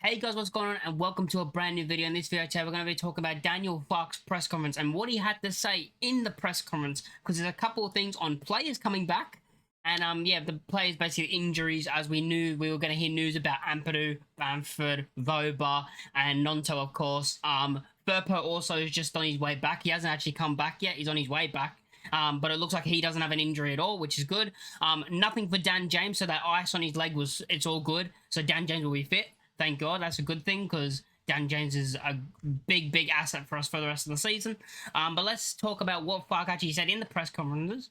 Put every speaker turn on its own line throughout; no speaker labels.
Hey guys, what's going on? And welcome to a brand new video. In this video today, we're going to be talking about Daniel Farke's press conference and what he had to say in the press conference, because there's a couple of things on players coming back and yeah, the players basically injuries. As we knew, we were going to hear news about Ampadu, Bamford, Voba, and Nonto, of course. Firpo also is just on his way back. He hasn't actually come back yet. He's on his way back. But it looks like he doesn't have an injury at all, which is good. Nothing for Dan James, so that ice on his leg it's all good. So Dan James will be fit. Thank God, that's a good thing, because Dan James is a big asset for us for the rest of the season. But let's talk about what Farke actually said in the press conference.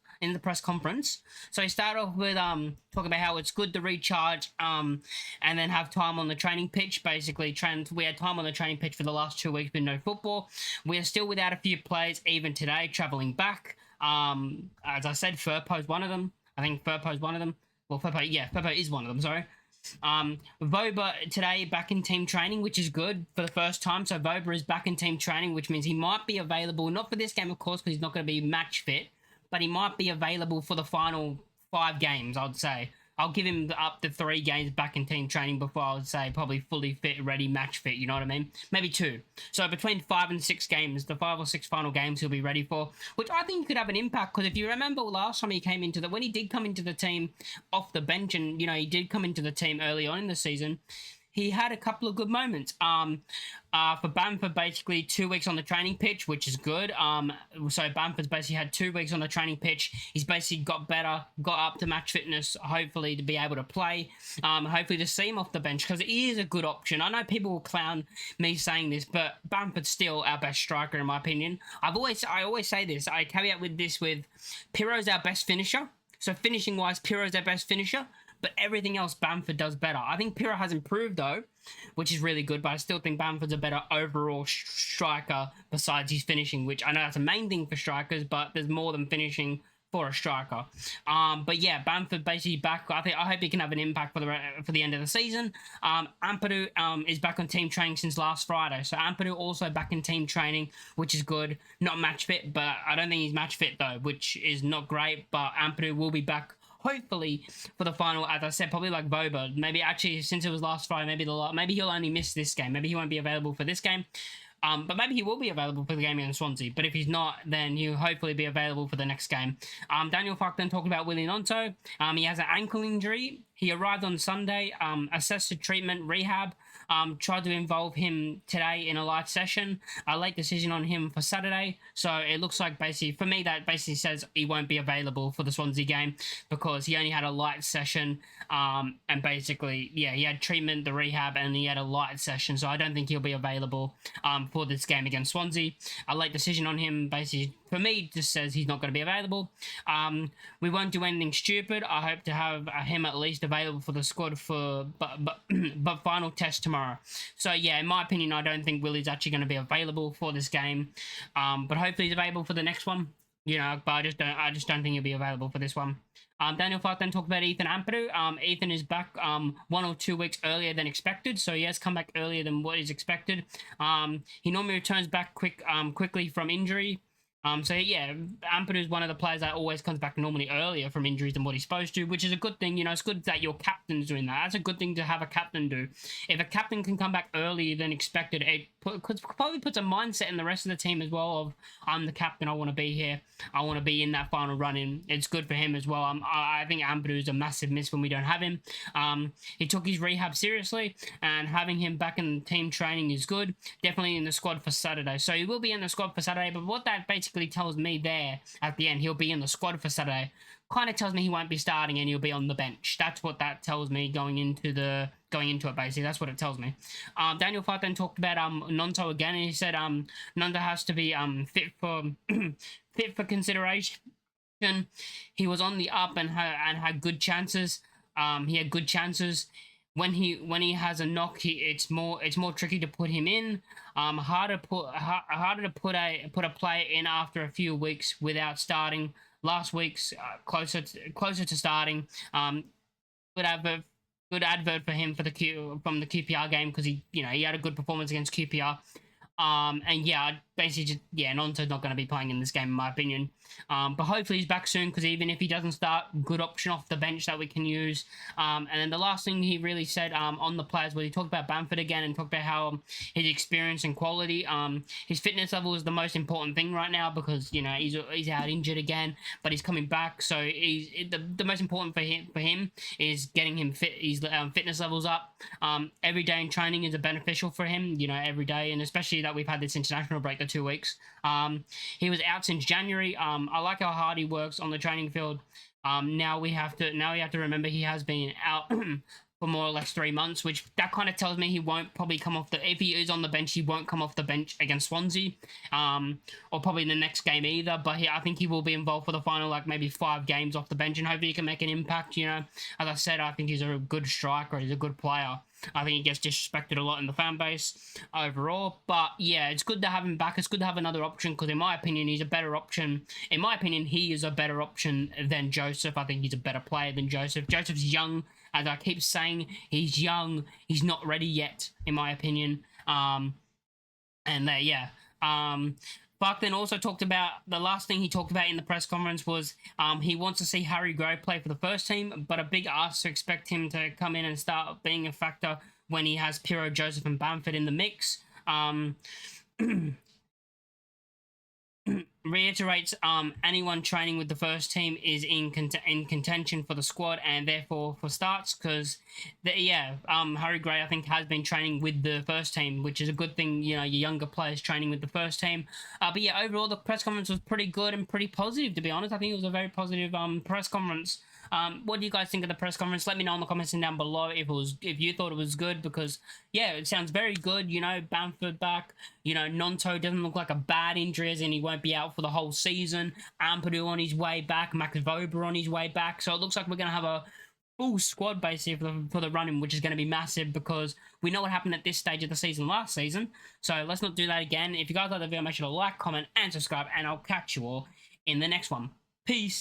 So he started off with talking about how it's good to recharge and then have time on the training pitch. Basically, we had time on the training pitch for the last 2 weeks with no football. We are still without a few players even today traveling back. As I said, Firpo's one of them. I think Firpo's one of them. Well, Firpo is one of them, sorry. Voba today back in team training, which is good for the first time. So Voba is back in team training, which means he might be available, not for this game, of course, because he's not going to be match fit, but he might be available for the final 5 games, I'd say. I'll give him up to 3 games back in team training before I would say probably fully fit, ready, match fit, you know what I mean? Maybe 2. So between 5 and 6 games, the 5 or 6 final games he'll be ready for, which I think could have an impact, because if you remember last time he came into when he did come into the team off the bench, and, you know, he did come into the team early on in the season, he had a couple of good moments. For Bamford, basically 2 weeks on the training pitch, which is good. So Bamford's basically had 2 weeks on the training pitch. He's basically got better, got up to match fitness, hopefully to be able to play. Hopefully to see him off the bench, because he is a good option. I know people will clown me saying this, but Bamford's still our best striker in my opinion. I always say this. I caveat with this with Piro's our best finisher. So finishing wise, Piro's our best finisher. But everything else, Bamford does better. I think Piro has improved, though, which is really good, but I still think Bamford's a better overall striker besides his finishing, which I know that's a main thing for strikers, but there's more than finishing for a striker. But yeah, Bamford basically back. I hope he can have an impact for the end of the season. Ampadu is back on team training since last Friday, so Ampadu also back in team training, which is good. Not match fit, but I don't think he's match fit though, which is not great. But Ampadu will be back, hopefully, for the final, as I said, probably like Voba. Maybe actually, since it was last Friday, maybe he'll only miss this game. Maybe he won't be available for this game. But maybe he will be available for the game against Swansea. But if he's not, then he'll hopefully be available for the next game. Daniel Farke then talked about Willie Nonto. He has an ankle injury. He arrived on Sunday, assessed the treatment, rehab. Tried to involve him today in a live session. A late decision on him for Saturday. So it looks like basically, for me, that basically says he won't be available for the Swansea game, because he only had a light session. And basically, yeah, he had treatment, the rehab, and he had a light session. So I don't think he'll be available for this game against Swansea. A late decision on him basically, for me, just says he's not going to be available. We won't do anything stupid. I hope to have him at least available for the squad but final test tomorrow. So yeah, in my opinion, I don't think Willie's actually going to be available for this game. But hopefully he's available for the next one. You know, but I just don't think he'll be available for this one. Daniel Farke then talked about Ethan Ampadu. Ethan is back 1 or 2 weeks earlier than expected, so he has come back earlier than what is expected. He normally returns back quickly from injury. So yeah, Ampadu is one of the players that always comes back normally earlier from injuries than what he's supposed to, which is a good thing. You know, it's good that your captain's doing that. That's a good thing to have a captain do. If a captain can come back earlier than expected, it probably puts a mindset in the rest of the team as well of, I'm the captain, I want to be here, I want to be in that final run-in. It's good for him as well. I think Ampadu is a massive miss when we don't have him. He took his rehab seriously, and having him back in team training is good. Definitely in the squad for Saturday. So he will be in the squad for Saturday, but what that basically tells me there at the end, he'll be in the squad for Saturday, kind of tells me he won't be starting and he'll be on the bench. That's what that tells me going into it, basically. That's what it tells me. Daniel Farke then talked about Nonto again, and he said Nonto has to be fit for fit for consideration. He was on the up and had good chances. He had good chances. When he has a knock, it's more tricky to put him in. Harder to put a player in after a few weeks without starting. Last week's closer to starting. Good advert for him from the QPR game, because he had a good performance against QPR. And yeah, basically just, yeah, Nonto's not going to be playing in this game, in my opinion. But hopefully he's back soon, because even if he doesn't start, good option off the bench that we can use. And then the last thing he really said on the players was he talked about Bamford again and talked about how his experience and quality. His fitness level is the most important thing right now, because, you know, he's out injured again, but he's coming back. So the most important for him is getting him fit. His fitness levels up. Every day in training is beneficial for him, you know, every day, and especially that we've had this international break, the 2 weeks. He was out since January. I like how hard he works on the training field. Now we have to remember he has been out for more or less 3 months, which that kind of tells me he won't probably come off if he is on the bench, he won't come off the bench against Swansea, or probably in the next game either. But I think he will be involved for the final, like maybe 5 games off the bench, and hopefully he can make an impact. You know, as I said, I think he's a good striker. He's a good player. I think he gets disrespected a lot in the fan base overall. But yeah, it's good to have him back. It's good to have another option, because in my opinion, he's a better option. In my opinion, he is a better option than Joseph. I think he's a better player than Joseph. Joseph's young. As I keep saying, he's young. He's not ready yet, in my opinion. Farke then also talked about, the last thing he talked about in the press conference was he wants to see Harry Gray play for the first team, but a big ask to expect him to come in and start being a factor when he has Pirro, Joseph and Bamford in the mix. Reiterates anyone training with the first team is in contention for the squad and therefore for starts, because Harry Gray I think has been training with the first team, which is a good thing, you know, your younger players training with the first team. But yeah, overall the press conference was pretty good and pretty positive, to be honest. I think it was a very positive press conference. What do you guys think of the press conference? Let me know in the comments down below if you thought it was good, because yeah, it sounds very good. You know, Bamford back, you know, Nonto doesn't look like a bad injury, as in he won't be out for the whole season. Ampadu on his way back, Max Vober on his way back, so it looks like we're going to have a full squad basically for the run-in, which is going to be massive, because we know what happened at this stage of the season last season. So let's not do that again. If you guys like the video, make sure to like, comment and subscribe, and I'll catch you all in the next one. Peace.